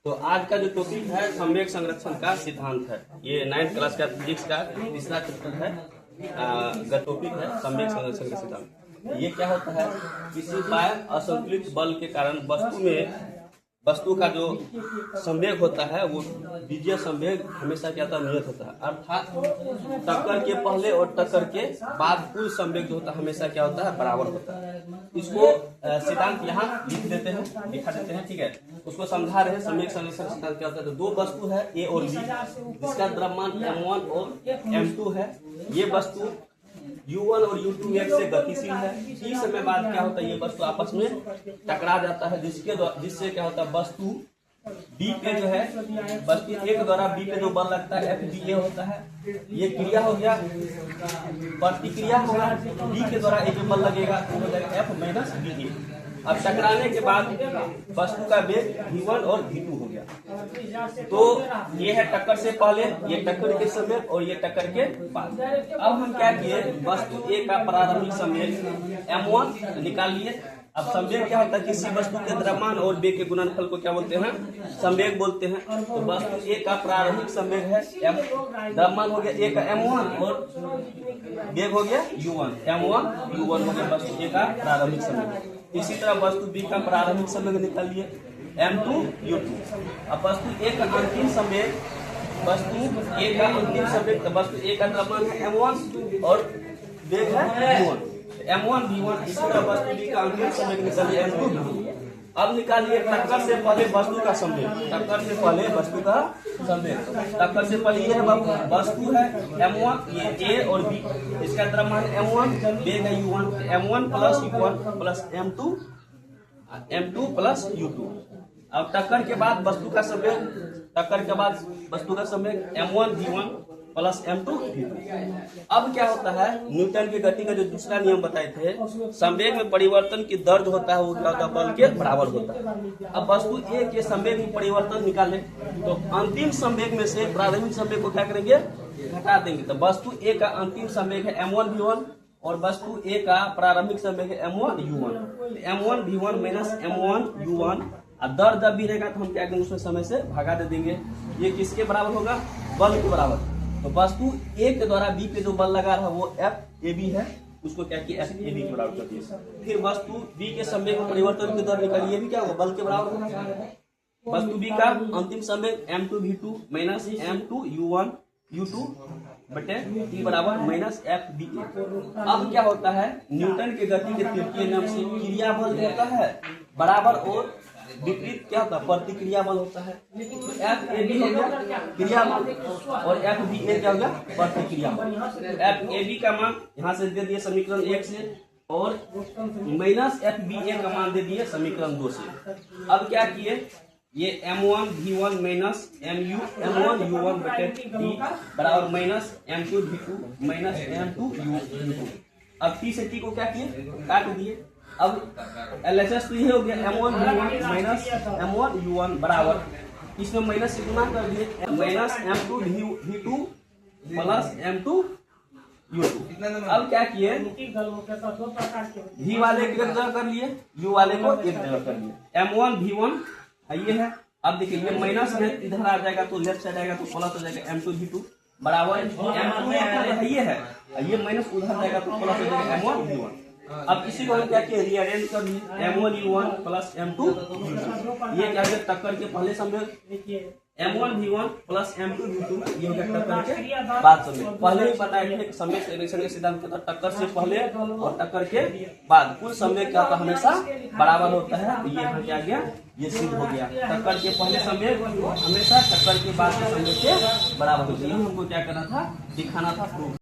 तो आज का जो टॉपिक है संवेग संरक्षण का सिद्धांत है। ये 9th क्लास का फिजिक्स का तीसरा चैप्टर है। टॉपिक है संवेग संरक्षण का सिद्धांत। ये क्या होता है, किसी बाह्य असंतुलित बल के कारण वस्तु का जो संवेग होता है वो बीजीय संवेग हमेशा क्या होता है, नियत होता है। अर्थात टक्कर के पहले और टक्कर के बाद कुल संवेग जो होता है हमेशा क्या होता है, बराबर होता है। इसको सिद्धांत यहाँ दिखा देते हैं, ठीक है। उसको समझा रहे हैं। संवेग संरक्षण सिद्धांत क्या होता है, तो दो वस्तु है ए और बी, जिसका द्रव्यमान m1 और m2 है। ये वस्तु u1 और u2 एक से गतिशील है। इस समय बाद क्या होता है, ये वस्तु आपस में टकरा जाता है, जिससे क्या होता है, वस्तु B पे जो है, वस्तु A के द्वारा B पे जो बल लगता है FBA होता है। ये क्रिया हो गया, प्रतिक्रिया होगा। B के द्वारा A पे बल लगेगा तो हो जाएगा F माइनस BA। अब टकराने के बाद वस्तु का वेग v1 और v2 हो गया। तो ये है टक्कर से पहले, ये टक्कर के समय और ये टक्कर के बाद। अब हम क्या किए, वस्तु A का प्रारंभिक संवेग m1 निकाल लिए। अब संवेग क्या होता है, किसी वस्तु के द्रव्यमान और वेग के गुणनफल को क्या बोलते हैं, संवेग बोलते हैं। तो वस्तु A का प्रारंभिक संवेग है द्रव्यमान हो गया A का m1 और वेग हो गया u1, m1 u1 हो गया वस्तु A का प्रारंभिक संवेग। इसी तरह वस्तु B का प्रारंभिक संवेग निकालिए m2 u2। अब वस्तु A का अंतिम संवेग, वस्तु A का अंतिम संवेग, तो वस्तु A का द्रव्यमान है m1 और वेग है u1, m1 v1। इसी तरह वस्तु B का अंतिम संवेग निकालिए m2 v2। अब निकालिए टक्कर से पहले वस्तु का संवेग, टक्कर से पहले वस्तु का संवेग। टक्कर से पहले ये वस्तु है m1, ये A और B, इसका द्रव्यमान m1, वेग है u1, m1 plus u1 plus m2 plus u2। अब टक्कर के बाद वस्तु का संवेग, टक्कर के बाद वस्तु का संवेग m1 v1 plus m2 v2। अब क्या होता है, न्यूटन की गति का जो दूसरा नियम बताए थे, संवेग में परिवर्तन की दर जो होता है वो क्या होता है, बल के बराबर होता है। अब वस्तु A के संवेग में परिवर्तन निकाले तो अंतिम संवेग में से प्रारंभिक संवेग को क्या करेंगे, घटा देंगे। तो वस्तु A का अंतिम संवेग है m1 v1 और वस्तु A का प्रारंभिक संवेग है m1 u1। m1 v1 minus m1 u1। अब दर जब भी रहेगा तो हम क्या करेंगे, उसमें समय से भगा दे देंगे। ये किसके बराबर होगा, बल के बराबर। तो वस्तु A के द्वारा B पे जो बल लगा रहा है वो FAB है, उसको क्या किया, FAB के बराबर कर दिया। फिर वस्तु B के संवेग में परिवर्तन की दर निकालिए, भी क्या होगा, बल के बराबर होना चाहिए। वस्तु B का अंतिम संवेग m2 v2 minus m2 u1 u2 बटे T बराबर माइनस FBA। अब क्या होता है, न्यूटन के गति के तृतीय नियम से क्रिया बल होता है बराबर और विपरीत क्या होता है, प्रतिक्रिया बल होता है। तो FAB हो गया क्रिया बल और FBA क्या हो गया, प्रतिक्रिया बल। FAB का मान यहाँ से दे दिए समीकरण 1 से और माइनस FBA का मान दे दिए समीकरण 2 से। अब क्या किए, ये m1 v1 minus m1 u1 बटे T बराबर minus m2 v2 minus m2 u2। अब T से T को क्या किए, काट दिए। अब LHS तो ये हो गया m1 v1 minus m1 u1 बराबर, इसमें माइनस से गुना कर दिए, minus m2 v2 plus m2 u2। अब क्या किए, v वाले को एक जगह कर लिए, u वाले को एक जगह कर लिए। m1 v1 ये है। अब देखिए ये माइनस में इधर आ जाएगा तो लेफ्ट साइड आएगा तो प्लस हो जाएगा m2 v2 बराबर m2 ये है, ये माइनस उधर जाएगा तो प्लस हो जाएगा m1 v1। अब इसी को हम क्या किए, रीअरेंज कर दिए, m1 u1 plus m2 v2। ये क्या है, टक्कर के पहले संवेग m1 v1 plus m2 v2, ये हो गया टक्कर के बाद संवेग। पहले ही बताया थे संवेग संरक्षण के सिद्धांत के तहत टक्कर से पहले और टक्कर के बाद कुल संवेग क्या होता है, हमेशा बराबर होता है। तो ये यहाँ क्या गया, ये सिद्ध हो गया। टक्कर के पहले संवेग हमेशा टक्कर के बाद के संवेग के बराबर होता है। हमको क्या करना था, दिखाना था प्रूफ।